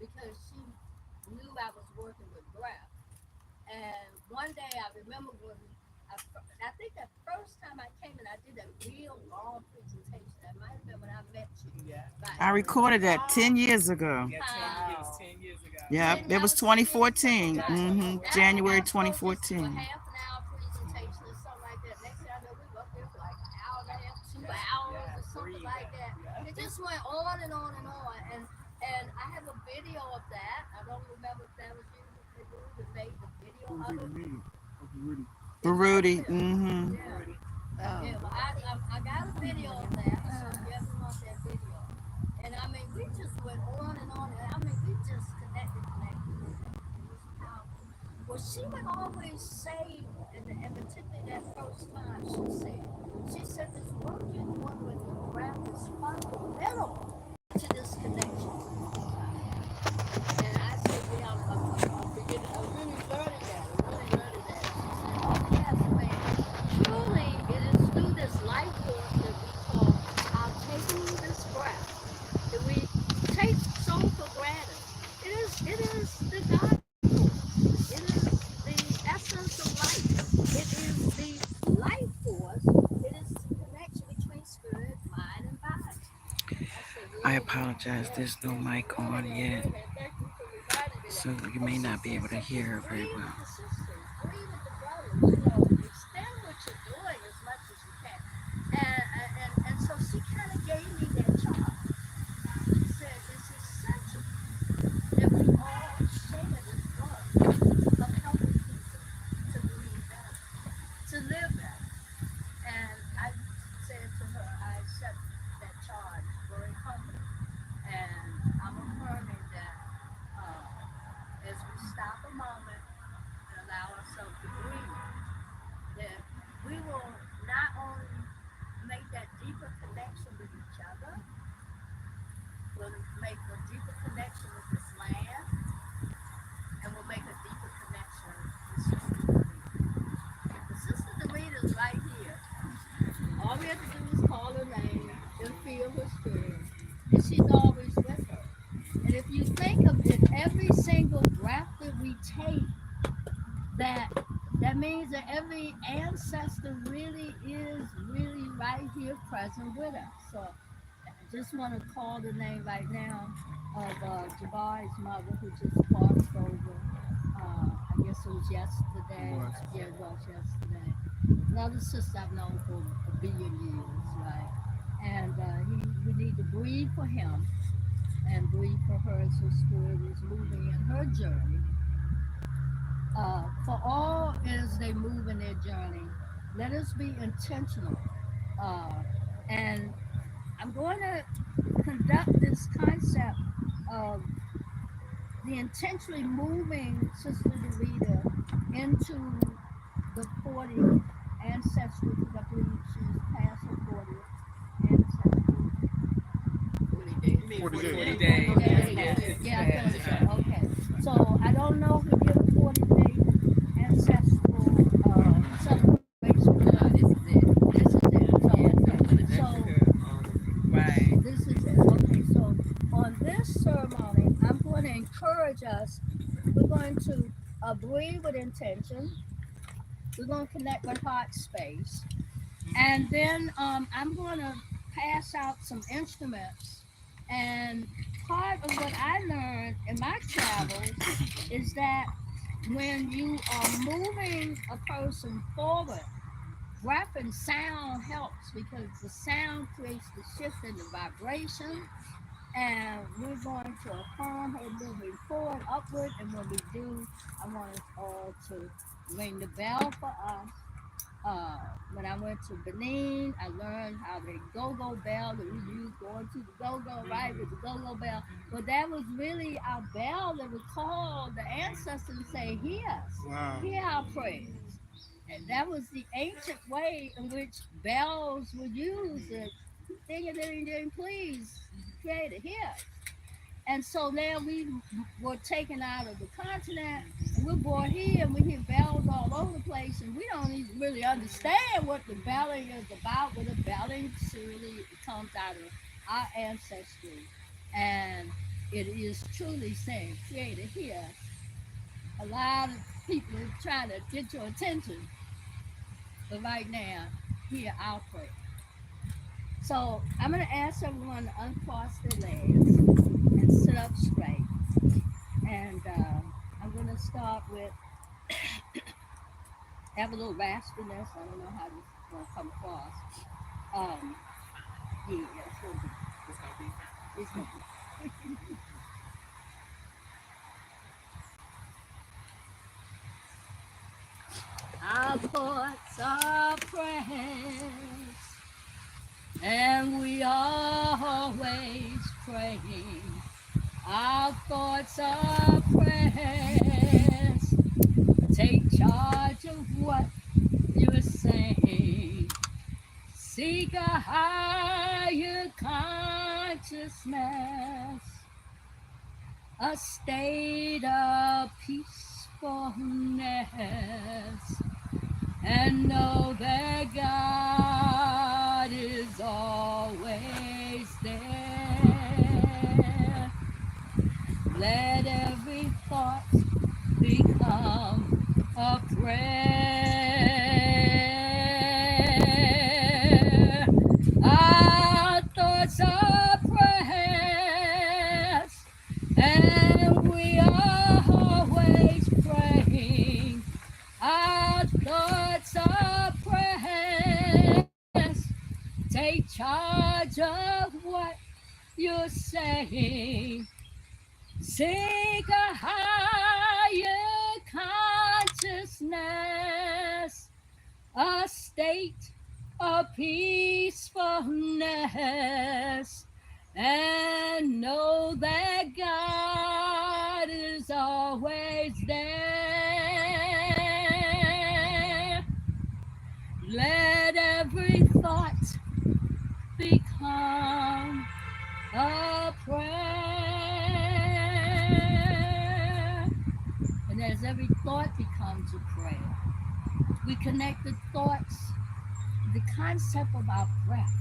because she knew I was working with breath. And one day I remember when I think the first time I came in, I did a real long presentation. That might have been when I met you. Yeah. About I recorded that 10 years ago. Yeah, 10 years ago. Yeah, it was 2014. January And I was supposed just do a 2014. half an hour presentation or something like that. Next thing I know, we were up there for like an hour and a half, 2 hours or something like that. It just went on and on and on. And I have a video of that. I don't remember if that was you that made the video of it. For It might have Rudy. been. Mm-hmm. Yeah. Oh. Yeah, well, I got a video of that, so if you ever want that video. And I mean, we just went on and on, and I mean, we just connected. It was powerful. Well, she would always say, and particularly that first time, she said this work you're doing with the breath is fundamental to this connection. And I said, yeah, I'm beginning, I'm really learning that. I'm really learning that. She said, oh, yes, man. Truly, it is through this life force that we call our taking this breath that we take so for granted. It is the God force. It is the essence of life. It is the life force. It is the connection between spirit, mind, and body. I said, I yeah, apologize. yeah, There's no yeah. mic Go on ahead, yet. go ahead. Thank you for reminding me So that. you And may she not be able said, to so just hear her very breathe with well. the sisters, breathe with the brothers, you know, extend what you're doing as much as you can. And so she kind of gave me that charge. She said, it's essential that we all share this work of helping people to breathe better, to live better. And I said to her, I accept that charge very humbly. And I'm affirming that as we stop a moment and allow ourselves to breathe, that we will not only make that deeper connection with each other, we'll make a deeper connection with this land, and we'll make a deeper connection with Sister Dorita. The Sister Dorita is right here. All we have to do is call her name and feel her spirit, and she's always with her. And if you think of it, every single breath that we take, that that means that every ancestor really is really right here present with us. So I just want to call the name right now of Jabari's mother, who just crossed over. I guess it was yesterday. Yeah, it was yesterday. Another sister I've known for a billion years, right? And we need to breathe for him and breathe for her as her spirit is moving in her journey. For all as they move in their journey, let us be intentional. Uh, and I'm going to conduct this concept of the intentionally moving Sister Dorita into the 40 ancestral, because I believe she's past her 40th ancestral. 40 40 days. Okay, Yes. yeah, I think so. Okay. So I don't know if we did a 40-day ancestral celebration. This is it. Okay, so on this ceremony, I'm going to encourage us. We're going to breathe with intention. We're going to connect with heart space. And then I'm going to pass out some instruments. And part of what I learned in my travels is that when you are moving a person forward, breath and sound helps because the sound creates the shift in the vibration. And we're going to affirm her moving forward, upward. And when we do, I want us all to ring the bell for us. uh, when I went to Benin, I learned how the go-go bell that we use going to the go-go, right, with the go-go bell. But that was really our bell that would call the ancestors and say, hear us, hear our prayers. And that was the ancient way in which bells were used. Ding a ding ding, please, creator, hear us. And so now we were taken out of the continent and we're brought here and we hear bells all over the place and we don't even really understand what the belling is about. But the belling truly comes out of our ancestry. And It is truly saying, Creator, here, a lot of people are trying to get your attention, but right now, hear our prayer. So I'm going to ask everyone to uncross their legs and sit up straight. And I'm going to start with, have a little raspiness. I don't know how this is going to come across. Um, yeah, it's going to be. It's going to be. Our thoughts are prayers, and we are always praying. Our thoughts are prayers. Take charge of what you're saying. Seek a higher consciousness, a state of peacefulness, and know that God is always there. Let every thought become a prayer. Our thoughts are prayers, and we are always praying. Our thoughts are prayers. Take charge of what you're saying. Seek a higher consciousness, a state of peacefulness, and know that God is always there. Let every thought become a prayer. And as every thought becomes a prayer, we connect the thoughts, the concept of our breath.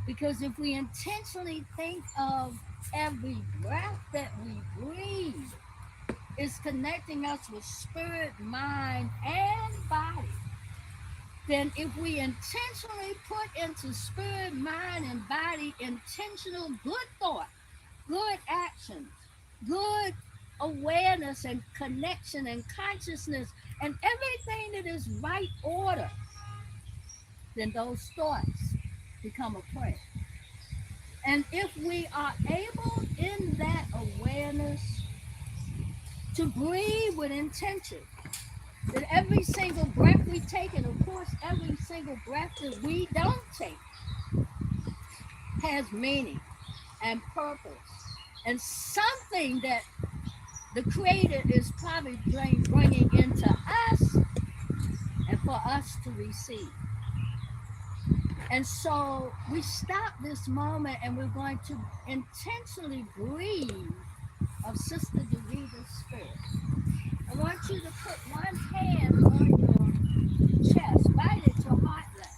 Because if we intentionally think of every breath that we breathe, it's connecting us with spirit, mind, and body. Then if we intentionally put into spirit, mind, and body intentional good thought, good actions, good awareness and connection and consciousness and everything that is right order, then those thoughts become a prayer. And if we are able in that awareness to breathe with intention, that every single breath we take, and of course every single breath that we don't take, has meaning and purpose and something that the Creator is probably bringing into us and for us to receive. And so we stop this moment and we're going to intentionally breathe of Sister Dorita's spirit. I want you to put one hand on your chest, right at your heart level.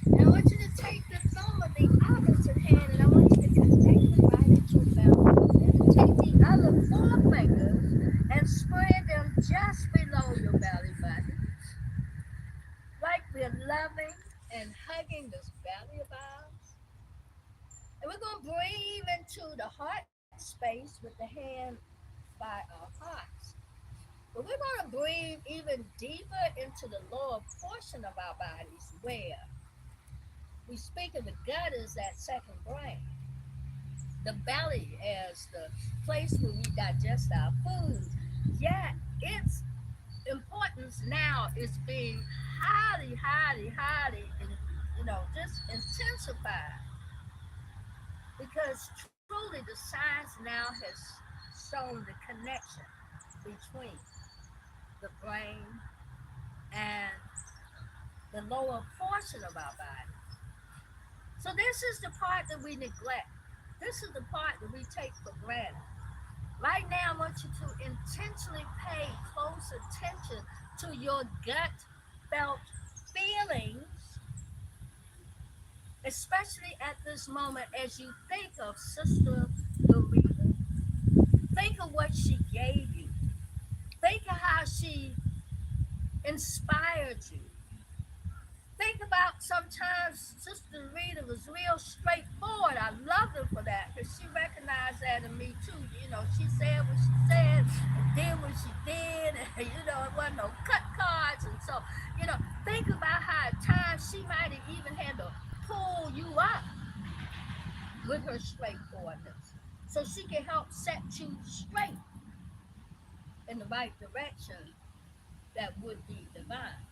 And I want you to take the thumb of the opposite hand and I want you to connect it right at your belly. And take the other four fingers and spread them just below your belly button. Like we're loving and hugging this belly of ours. And we're going to breathe into the heart space with the hand by our hearts. But we're going to breathe even deeper into the lower portion of our bodies where we speak of the gut as that second brain. The belly as the place where we digest our food. Yet its importance now is being highly, just intensified. Because truly the science now has shown the connection between the brain and the lower portion of our body. So this is the part that we neglect. This is the part that we take for granted. Right now, I want you to intentionally pay close attention to your gut felt feelings, especially at this moment as you think of Sister inspired you. Think about sometimes Sister Rita was real straightforward. I loved her for that because she recognized that in me too. You know, she said what she said and did what she did. And, you know, it wasn't no cut cards. And so, you know, think about how at times she might have even had to pull you up with her straightforwardness so she can help set you straight in the right direction that would be divine.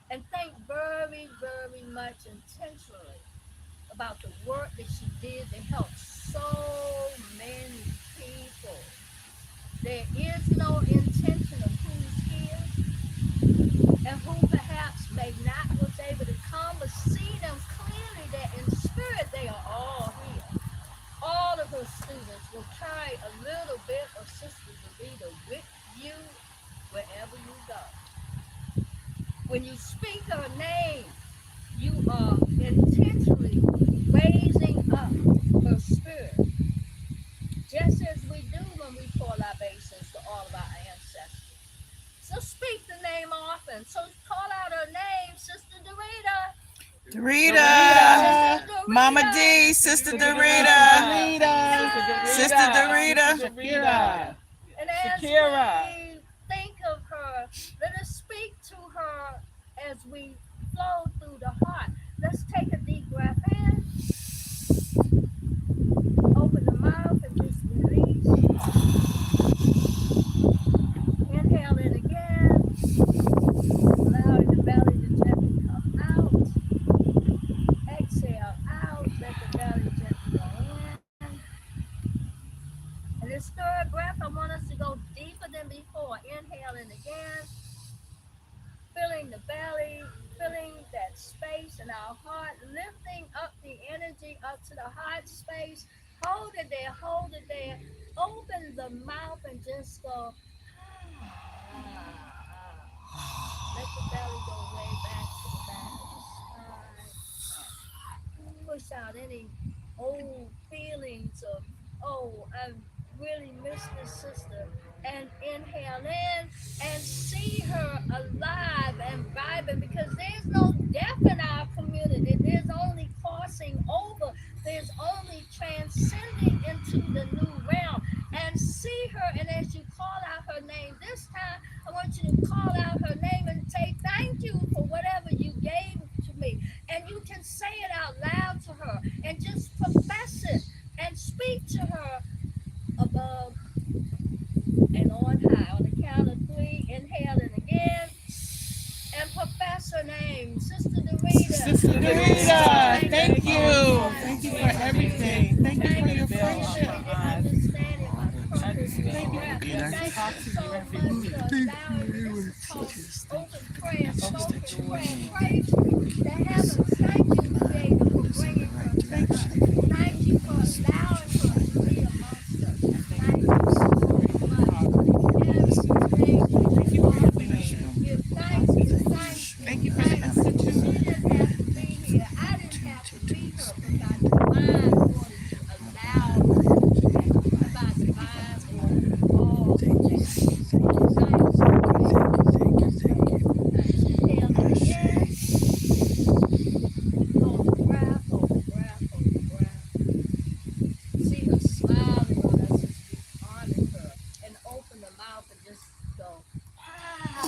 And think very, very much intentionally about the work that she did to help so many people. There is no intention of who's here and who perhaps may not was able to come, but see them clearly that in spirit they are all here. All of her students will carry a little bit of Sister Dorita with you wherever you go. When you speak her name, you are intentionally raising up her spirit, just as we do when we pour libations to all of our ancestors. So speak the name often. So call out her name, Sister Dorita. Dorita. Sister Dorita. Mama D, Sister Dorita. Sister Dorita. Shakira. And as Shakira. we think of her, let us speak to her as we flow through the heart. Let's take a deep breath in. Open the mouth and just release. Inhale in again. Allowing the belly to gently come out. Exhale out. Let the belly gently go in. And this third breath, I want us to go deeper than before. Inhale in again. Filling the belly, filling that space in our heart, lifting up the energy up to the heart space. Hold it there, hold it there. Open the mouth and just go. Let the belly go way back to the back of the spine. Push out any old feelings of, oh, I really miss this sister. And inhale in and see her alive and vibrant, because there's no death in our community. There's only crossing over. There's only transcending into the new realm. And see her, and as you call out her name this time, I want you to call out her name and say thank you for whatever you gave to me. And you can say it out loud to her and just profess it and speak to her above and on high. On the count of 3, inhale it again and profess her name. Sister Dorita. Sister Dorita, thank you. Thank you for everything. Thank you for your friendship. Understanding my purpose. Thank you so much for allowing this open prayer, spoken prayer. Praise the heavens. Thank you, Creator, for bringing her to us. Thank you for allowing her to be amongst us. Thank you so much. Everything you are doing. Give thanks, give thanks. Thank you for the institute. She didn't have to be here. I didn't have to be her, but God divine wanted to allow her. By divine order. All things. Inhale it again. Hold the breath, hold the breath, hold the breath. See her smiling on us as we honor her. And open the mouth and just go, as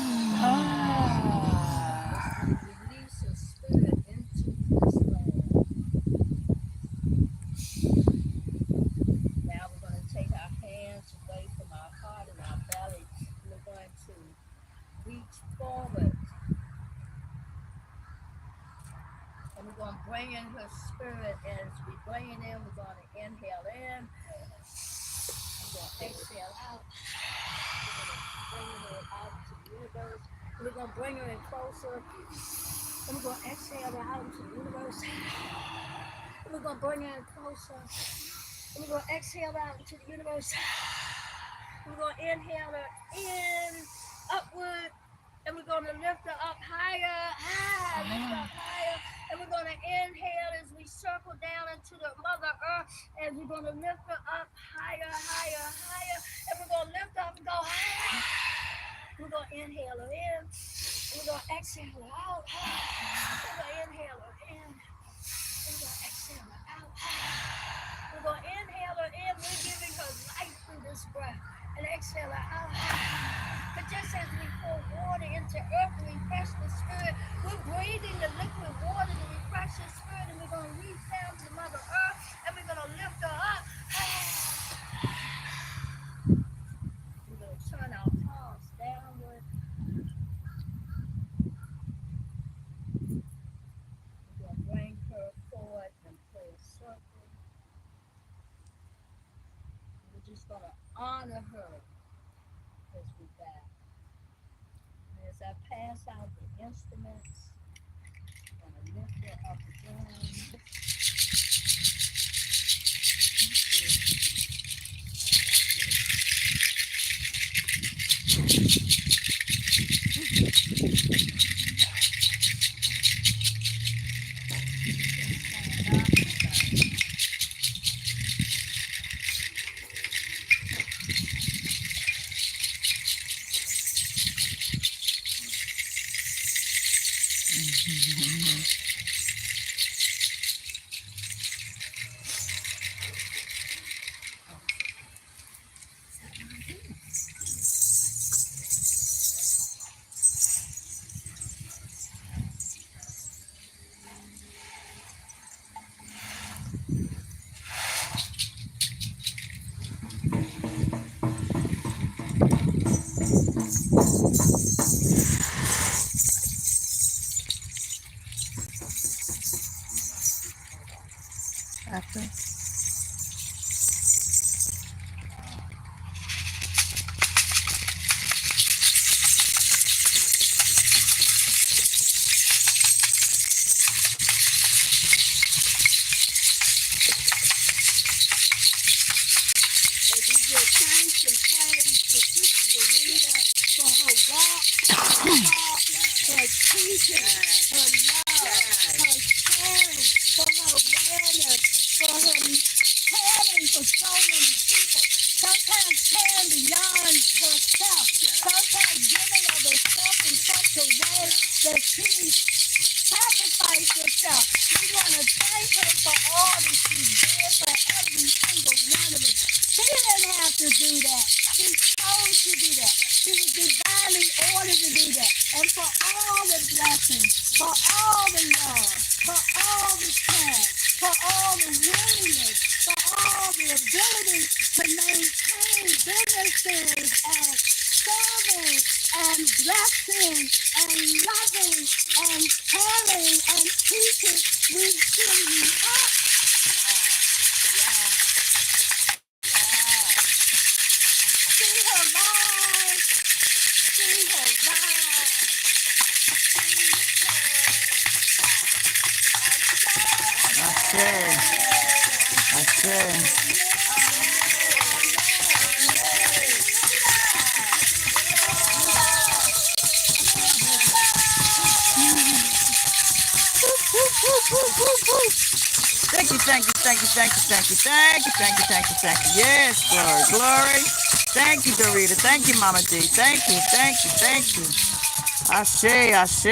we release her spirit into this land. Now we're going to take our hands away from our heart and our belly. And we're going to reach forward. And we're going to bring in her spirit. As we bring it in, we're going to inhale in. We're going to exhale out. We're going to bring her out to the universe. And we're going to bring her in closer. And we're going to exhale her out into the universe. And we're going to bring her in closer. And we're going to exhale out into the universe. And we're going to inhale her in, upward. And we're going to lift her up higher, lift her up higher. And we're going to inhale as we circle down into the Mother Earth. And we're going to lift her up higher, higher, higher. And we're going to lift up and go higher. We're going to inhale her in. We're going to exhale her out. We're going to inhale her in. We're going to exhale her out. We're going to inhale her in. We're giving her life through this breath. And exhale her out. But just as we pour water into earth to refresh the spirit, we're breathing the liquid water to refresh the spirit. And we're going to reach down to Mother Earth. And we're going to lift her up. We're going to turn our palms downward. We're going to bring her forward and play a circle. We're just going to honor her as we bow. And as I pass out the instruments, I'm going to lift her up again. After. Thank you. Yes, glory. Thank you, Dorita. Thank you, Mama D. Thank you. Ashe. Ashe.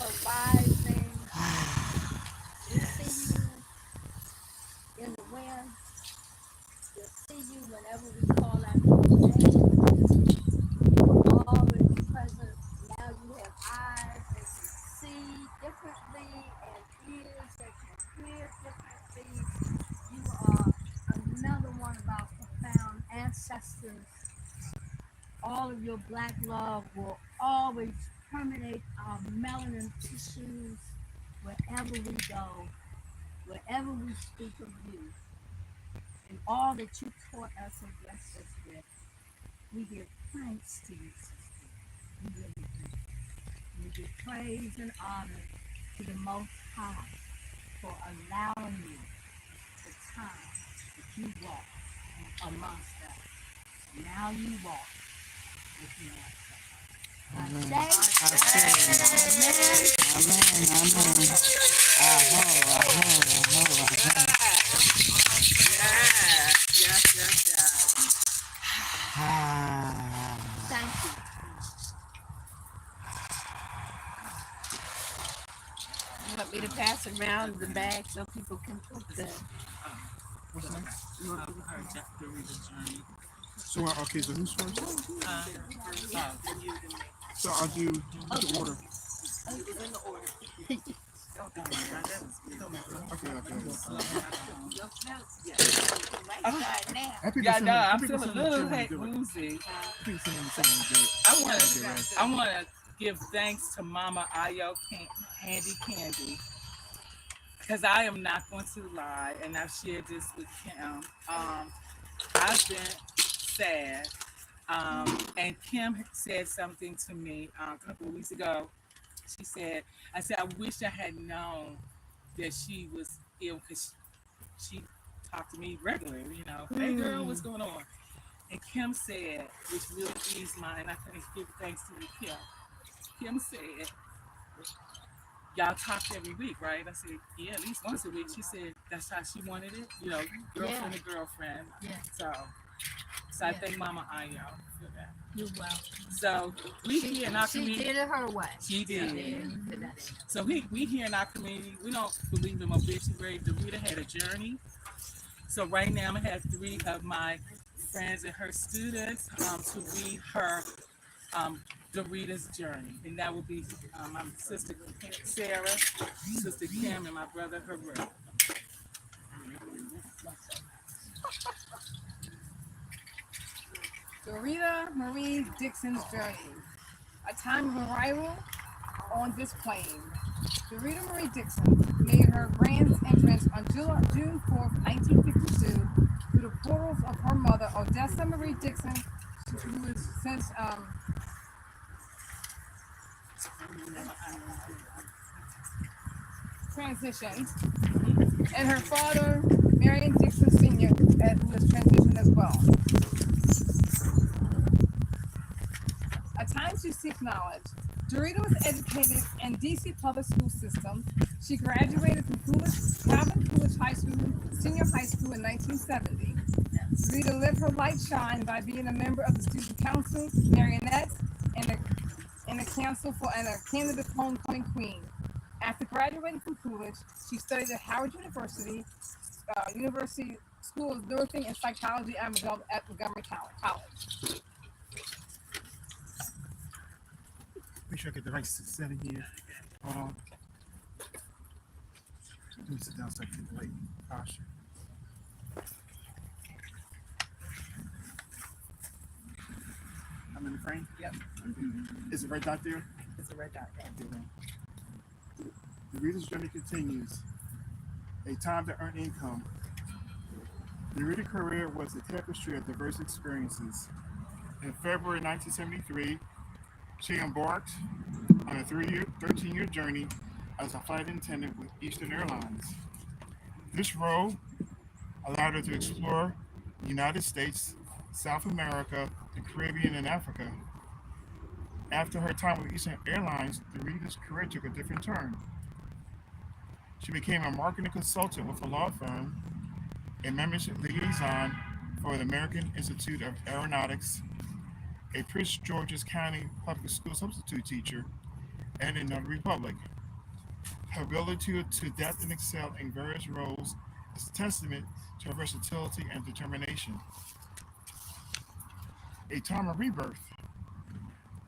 Arising. We see you in the wind. We'll see you whenever we call out your name. You are always present. Now you have eyes that can see differently and ears that can hear differently. You are another one of our profound ancestors. All of your black love will always permeate our melanin tissues wherever we go, wherever we speak of you, and all that you taught us and blessed us with. We give thanks to you, sister. We really do. We give praise and honor to the Most High for allowing you the time that you walk amongst us. Now you walk with me. Amen. Yes. around the bag so people can put the. What's next? Dorita's journey. So, okay, so who's first? So I'll do the order. Okay. Yeah, no, I'm feeling a little woozy. I wanna give thanks to Mama Ayo Handy Candy. Because I am not going to lie, and I've shared this with Kim. I've been sad. And Kim said something to me a couple of weeks ago. I said, I wish I had known that she was ill because she talked to me regularly, hey girl, what's going on? And Kim said, which really eased mine, I couldn't give thanks to you, Kim. Kim said, y'all talk every week, right? I said, yeah, at least once a week. She said, that's how she wanted it, girlfriend to girlfriend. Yeah. So I thank Mama Ayo for that. You're welcome. So we here in our community. She did it her way. She did. So we here in our community, we don't believe in obituary. Dorita had a journey. So right now I'm gonna have 3 of my friends and her students to read her Dorita's journey. And that will be my sister Sarah, sister Kim, and my brother Haru. Dorita Marie Dixon's journey. A time of arrival on this plane. Dorita Marie Dixon made her grand entrance on June 4th, 1952, through the portals of her mother, Odessa Marie Dixon, who has since transitioned, and her father, Marion Dixon Sr., who has transitioned as well. A time to seek knowledge. Dorita was educated in D.C. public school system. She graduated from Calvin Coolidge High School, Senior High School in 1970. Dorita lived her light shine by being a member of the Student Council, Marionette, and a council and a candidate homecoming queen. After graduating from Coolidge, she studied at Howard University School of Nursing and Psychology at Montgomery College. Make sure I get the right setting here. Let me sit down so I can get the right posture. I'm in the frame? Yep. Is it right out there? It's a red dot. The reader's journey continues. A time to earn income. The reader career was a tapestry of diverse experiences. In February 1973, she embarked on a 13-year journey as a flight attendant with Eastern Airlines. This role allowed her to explore the United States, South America, the Caribbean, and Africa. After her time with Eastern Airlines, the reader's career took a different turn. She became a marketing consultant with a law firm, a membership liaison for the American Institute of Aeronautics, a Prince George's County public school substitute teacher, and in the Republic. Her ability to adapt and excel in various roles is a testament to her versatility and determination. A time of rebirth.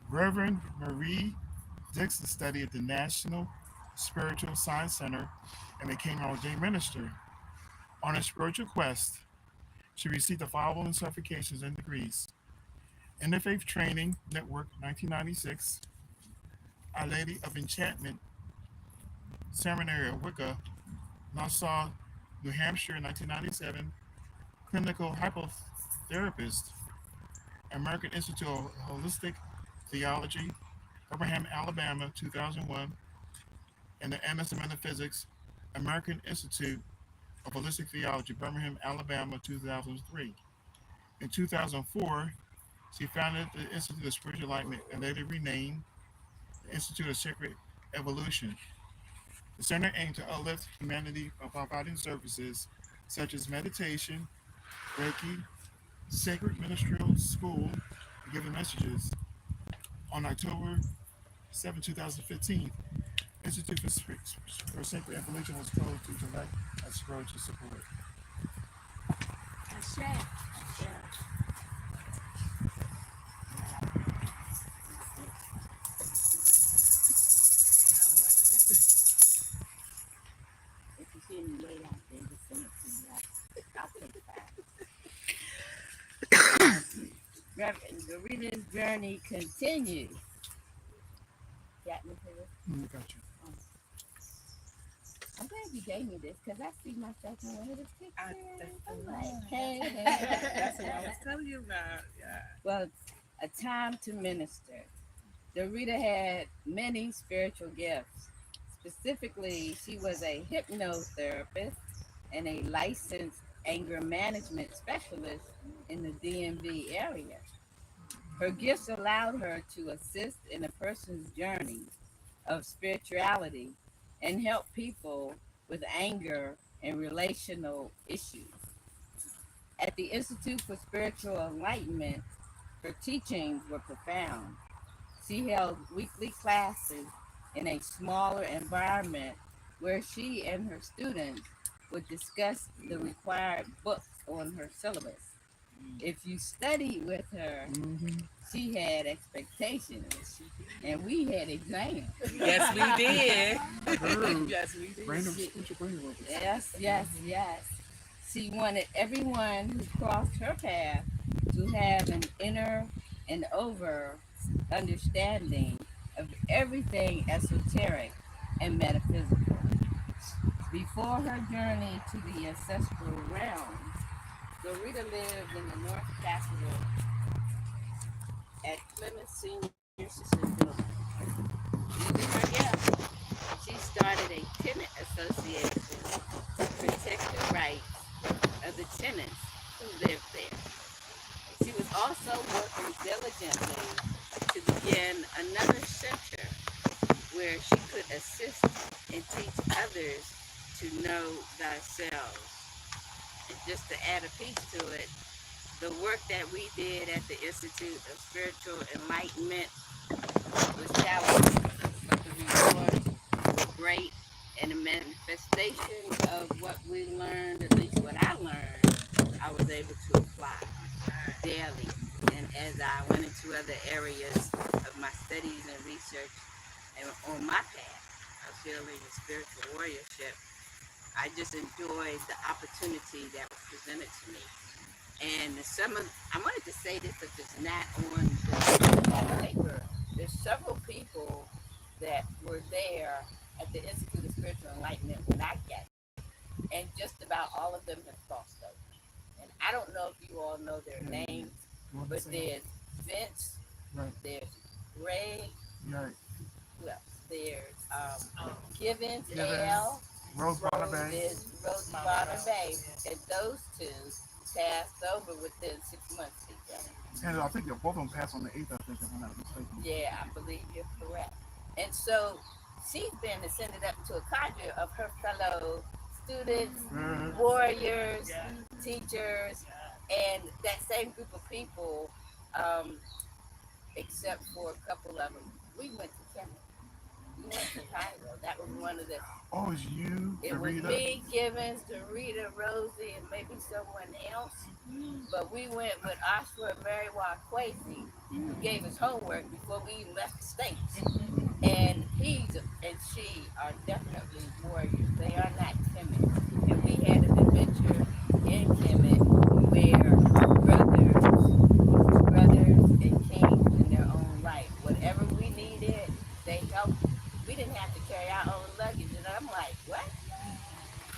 Reverend Marie Dixon studied at the National Spiritual Science Center and became an ordained minister. On a spiritual quest, she received the following certifications and degrees: Interfaith Training Network, 1996, Our Lady of Enchantment Seminary of Wicca, Nassau, New Hampshire, 1997, Clinical Hypnotherapist, American Institute of Holistic Theology, Birmingham, Alabama, 2001, and the MS in Metaphysics, American Institute of Holistic Theology, Birmingham, Alabama, 2003. In 2004, she founded the Institute of Spiritual Enlightenment and later renamed the Institute of Sacred Evolution. The center aimed to uplift humanity by providing services such as meditation, Reiki, sacred ministerial school, and giving messages. On October 7, 2015, Institute for Sacred Evolution was closed to direct and spiritual support. That's right. Yeah. If you see me way out there, just send it to me. I'll take it back. Reverend Dorita's journey continues. Got me for this? Got you. I'm glad you gave me this because I see myself in one of the pictures. I'm like, That's hey. what I was telling you about. Yeah. Well, a time to minister. Dorita had many spiritual gifts. Specifically, she was a hypnotherapist and a licensed anger management specialist in the DMV area. Her gifts allowed her to assist in a person's journey of spirituality and help people with anger and relational issues. At the Institute for Spiritual Enlightenment, her teachings were profound. She held weekly classes in a smaller environment where she and her students would discuss the required books on her syllabus. If you studied with her, she had expectations, and we had exams. Yes, we did. Yes, we did. Yes. She wanted everyone who crossed her path to have an inner and over understanding of everything esoteric and metaphysical. Before her journey to the ancestral realms, Dorita lived in the North Capital at Plymouth Senior Citizen Building. Using her gift, she started a tenant association to protect the rights of the tenants who lived there. She was also working diligently to begin another center where she could assist and teach others to know thyself. And just to add a piece to it, the work that we did at the Institute of Spiritual Enlightenment was challenging, but the rewards were great, and the manifestation of what we learned, at least what I learned, I was able to apply daily. And as I went into other areas of my studies and research and on my path of healing and spiritual warriorship, I just enjoyed the opportunity that was presented to me. And I wanted to say this if it's not on the paper, there's several people that were there at the Institute of Spiritual Enlightenment when I got it. And just about all of them have crossed over. And I don't know if you all know their names, but there's Vince, there's Ray, who else? There's Givens, A.L., Rose Bonner there's Rose Bonner Bay, and those two passed over within 6 months of each other. And I think both of them passed on the 8th, I think, if I'm not mistaken. Yeah, I believe you're correct. And so she's been ascended up to a cadre of her fellow students, warriors, teachers, and that same group of people, except for a couple of them. We went to Kenya. We went to Cairo. That was one of the. Oh, it was you, It Dorita? was me, Givens, Dorita, Rosie, and maybe someone else. But we went with Oscar and Mary Kwesi, who gave us homework before we even left the States. And he and she are definitely warriors. They are not timid. And we had an adventure in Kemet where brothers and kings in their own right. Whatever we needed, they helped. We didn't have to carry our own luggage. And I'm like, what?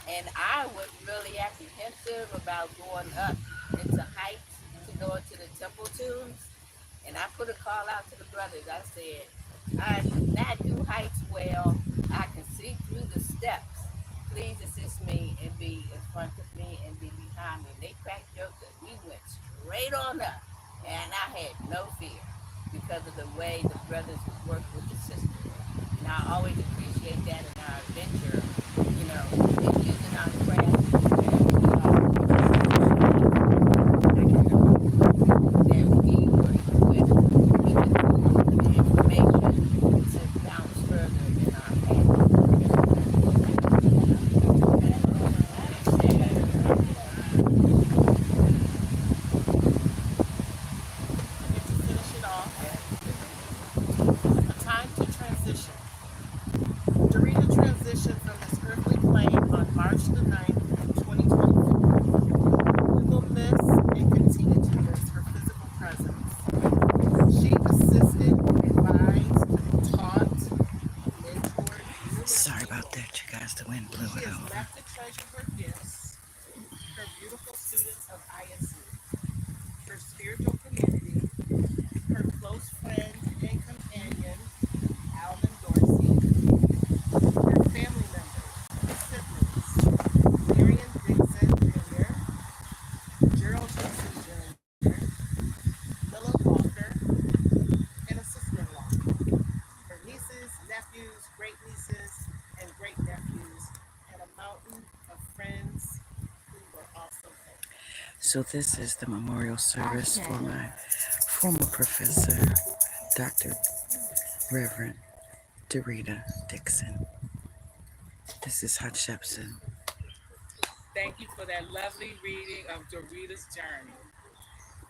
And I was really apprehensive about going up into heights to go into the temple tombs. And I put a call out to the brothers. I said, I do not do heights well. I can see through the steps. Please assist me and be in front of me and be behind me. They cracked jokes and we went straight on up. And I had no fear because of the way the brothers worked with the sisters. And I always appreciate that in our adventure, in using our craft. That we were equipped with the information to bounce further in our path. her gifts, her beautiful students of ISU, her spiritual community, her close friend and companion, Alvin Dorsey, her family members, siblings, Marion Dixon Jr., Gerald Dixon Jr., Philip Walker, and a sister-in-law, her nieces, nephews, great nieces, and great nephews, and a mountain of friends who were also there. So this is the memorial service for my former professor, Dr. Reverend Dorita Dixon. This is Hatshepsut. Thank you for that lovely reading of Dorita's journey.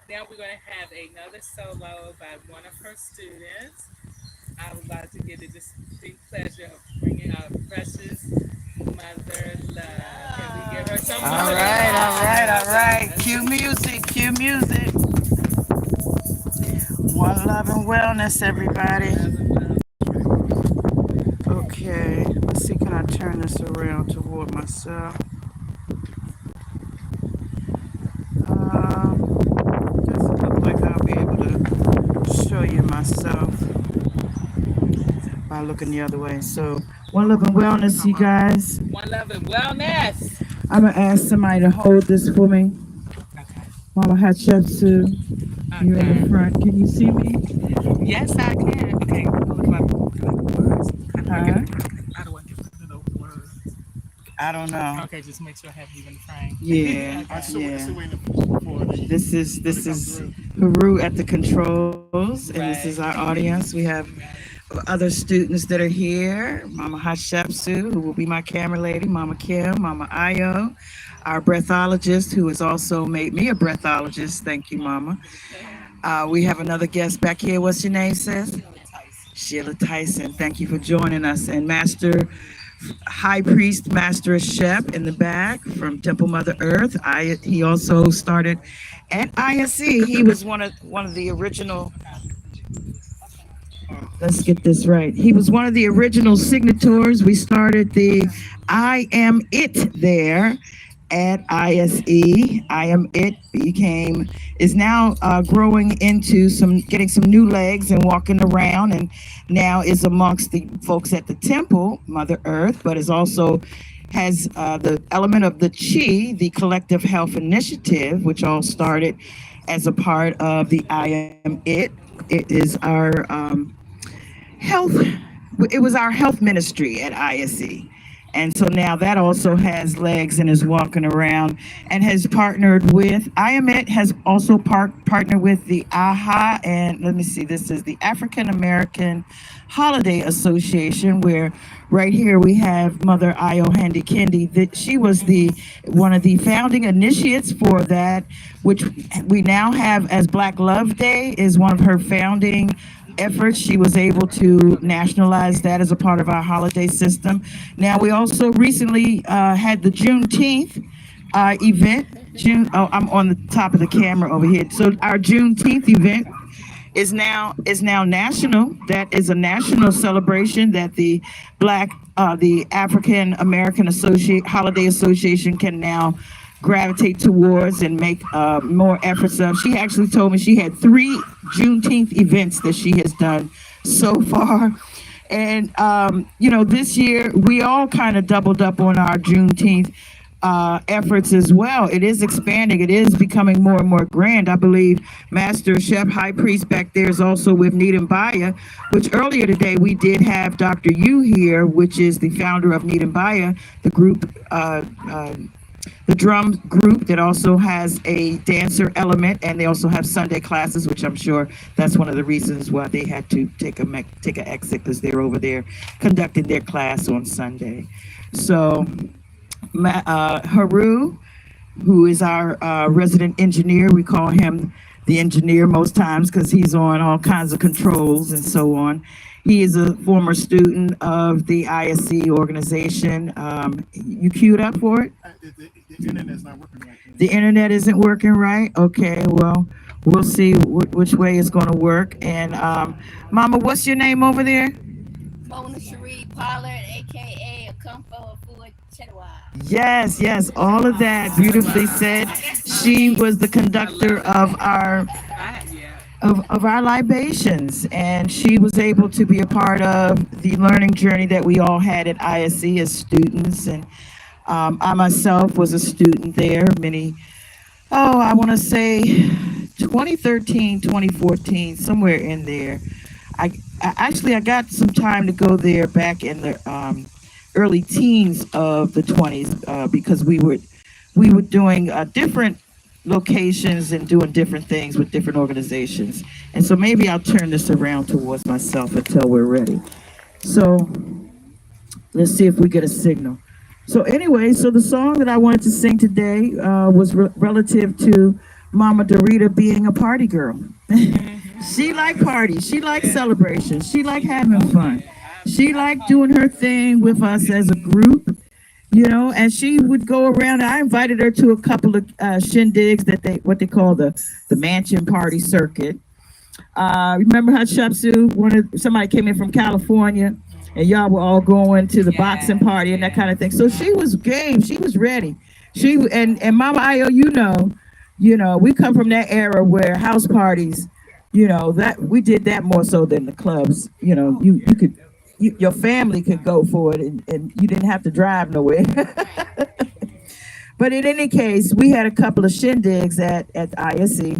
Now we're going to have another solo by one of her students. I would like to get the distinct pleasure of bringing our precious mother love. Can we give her some All mother right, all right, all right. love? Cue music, cue music. One love and wellness, everybody. Okay, let's see, can I turn this around toward myself? Doesn't look like I'll be able to show you myself by looking the other way. So, one love and wellness, you guys. One love and wellness. I'm gonna ask somebody to hold this for me. Okay. Mama Hatshepsut, you're in the front. Can you see me? Yes, I can. Okay. Look like words. Huh? I don't want to put those words. I don't know. Okay, just make sure I have you in frame. Yeah, I still yeah. waiting for the This is Haru at the controls, and this is our Right. audience. We have other students that are here. Mama Hatshepsut, who will be my camera lady, Mama Kim, Mama Ayo, our breathologist, who has also made me a breathologist. Thank you, Mama. We have another guest back here. What's your name, sis? Sheila Tyson. Thank you for joining us. And Master High Priest Master Shep in the back from Temple Mother Earth. He also started at ISC. He was one of the original. Let's get this right. He was one of the original signatories. We started the I Am It there at ISE. I Am It is now growing into getting some new legs and walking around, and now is amongst the folks at the temple, Mother Earth, but is also has the element of the Chi, the Collective Health Initiative, which all started as a part of the I Am It. It is our health. It was our health ministry at ISE. And so now that also has legs and is walking around and has partnered with, IAMET has also partnered with the AHA, and let me see, this is the African American Holiday Association, where right here we have Mother Ayo Handy Kendi. That she was one of the founding initiates for that, which we now have as Black Love Day, is one of her founding efforts. She was able to nationalize that as a part of our holiday system. Now, we also recently had the Juneteenth event. I'm on the top of the camera over here. So our Juneteenth event is now national. That is a national celebration that the African American Holiday Association can now gravitate towards and make more efforts of. She actually told me she had 3 Juneteenth events that she has done so far. And, this year we all kind of doubled up on our Juneteenth efforts as well. It is expanding. It is becoming more and more grand. I believe Master Chef High Priest back there is also with Needham Baya, which earlier today we did have Dr. Yu here, which is the founder of Needham Baya, the group, the drum group that also has a dancer element, and they also have Sunday classes, which I'm sure that's one of the reasons why they had to take an exit, because they're over there conducting their class on Sunday. So Haru, who is our resident engineer, we call him the engineer most times because he's on all kinds of controls and so on. He is a former student of the ISC organization. You queued up for it? The internet's not working right. The internet isn't working right? Okay, well, we'll see which way it's going to work. And Mama, what's your name over there? Mona Cherie Pollard, aka Akumpo Fua Chetawai. Yes, yes, all of that beautifully said. She was the conductor of our Yeah. of our libations, and she was able to be a part of the learning journey that we all had at ISE as students. And I myself was a student there many, oh, I want to say 2013, 2014, somewhere in there. I got some time to go there back in the early teens of the 20s because we were doing different locations and doing different things with different organizations. And so maybe I'll turn this around towards myself until we're ready. So let's see if we get a signal. So anyway, so the song that I wanted to sing today was relative to Mama Dorita being a party girl. She liked parties. She liked celebrations. She liked having fun. She liked doing her thing with us as a group, and she would go around. I invited her to a couple of shindigs that what they call the mansion party circuit. Remember how Shapsu, somebody came in from California, and y'all were all going to the boxing party and that kind of thing. So she was game. She was ready. And Mama Io, we come from that era where house parties, that we did that more so than the clubs. You could. Your family could go for it, and you didn't have to drive nowhere. But in any case, we had a couple of shindigs at ISE.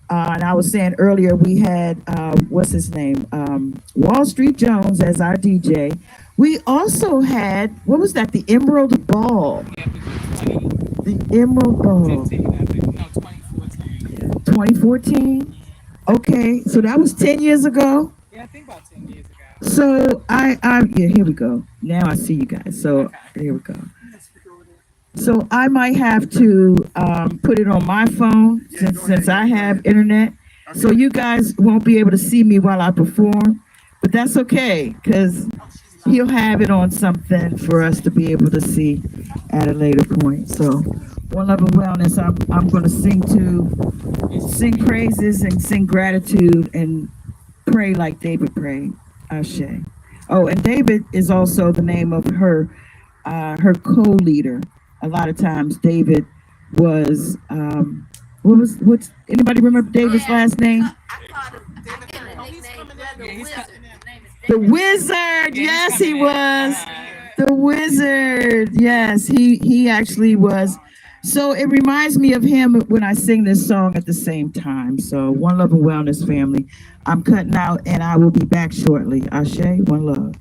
And I was saying earlier, we had, what's his name? Wall Street Jones as our DJ. We also had, what was that? The Emerald Ball. The Emerald Ball. 2014? Okay, so that was 10 years ago. Yeah, I think about 10 years ago. So yeah, here we go. Now I see you guys. So here we go. So I might have to put it on my phone since I have internet. So you guys won't be able to see me while I perform, but that's okay because he'll have it on something for us to be able to see at a later point. So One Love and Wellness, I'm going to sing praises and sing gratitude and pray like David prayed. Ashe. Oh, and David is also the name of her co-leader. A lot of times David was what's anybody remember David's last name? The Wizard. Yes, he was. The Wizard. Yes, he actually was. So it reminds me of him when I sing this song at the same time. So One Love and Wellness family. I'm cutting out and I will be back shortly. Ashe, one love.